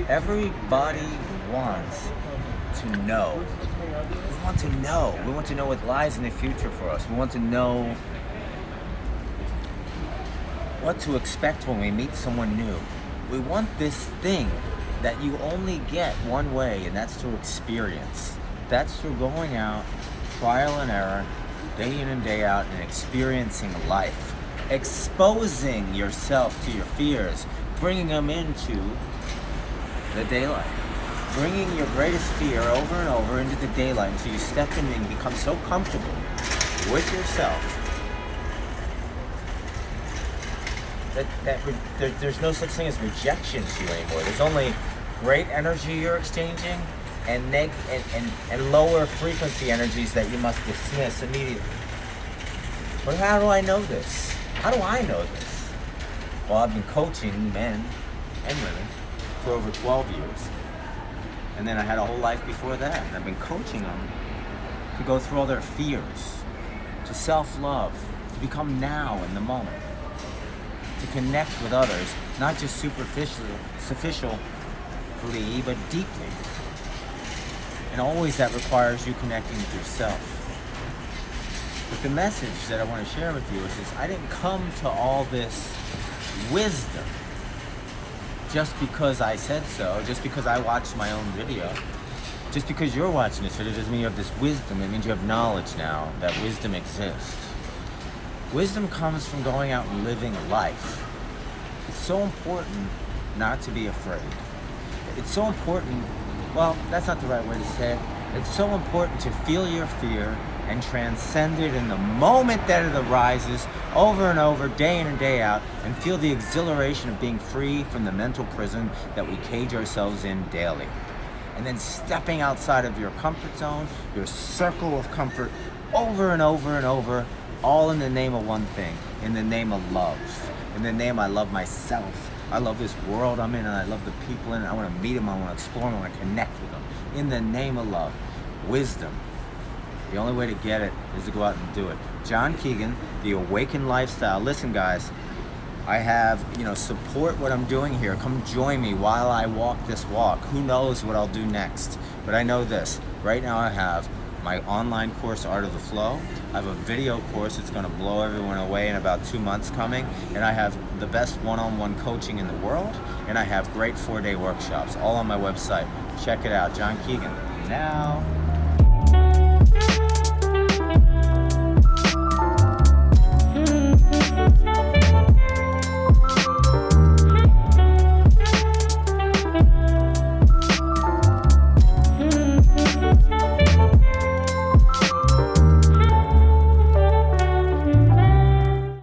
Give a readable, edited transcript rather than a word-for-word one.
Everybody wants to know. We want to know. We want to know what lies in the future for us. We want to know what to expect when we meet someone new. We want this thing that you only get one way, and that's through experience. That's through going out, trial and error, day in and day out, and experiencing life. Exposing yourself to your fears, bringing them into the daylight. Bringing your greatest fear over and over into the daylight until you step in and become so comfortable with yourself that there's no such thing as rejection to you anymore. There's only great energy you're exchanging and lower frequency energies that you must dismiss immediately. But how do I know this? How do I know this? Well, I've been coaching men and women for over 12 years. And then I had a whole life before that. And I've been coaching them to go through all their fears, to self-love, to become now in the moment, to connect with others, not just superficially, but deeply. And always that requires you connecting with yourself. But the message that I want to share with you is this: I didn't come to all this wisdom just because I said so, just because I watched my own video. Just because you're watching this video doesn't mean you have this wisdom. It means you have knowledge now that wisdom exists. Wisdom comes from going out and living life. It's so important not to be afraid. It's so important, well, that's not the right way to say it. It's so important to feel your fear and transcend it in the moment that it arises, over and over, day in and day out, and feel the exhilaration of being free from the mental prison that we cage ourselves in daily. And then stepping outside of your comfort zone, your circle of comfort, over and over and over, all in the name of one thing, in the name of love. In the name I love myself. I love this world I'm in, and I love the people in it. I want to meet them, I want to explore them, I want to connect with them. In the name of love. Wisdom. The only way to get it is to go out and do it. John Keegan, The Awakened Lifestyle. Listen, guys, I have, support what I'm doing here. Come join me while I walk this walk. Who knows what I'll do next? But I know this. Right now I have my online course, Art of the Flow. I have a video course that's going to blow everyone away in about 2 months coming. And I have the best one-on-one coaching in the world. And I have great 4-day workshops, all on my website. Check it out. John Keegan. Now.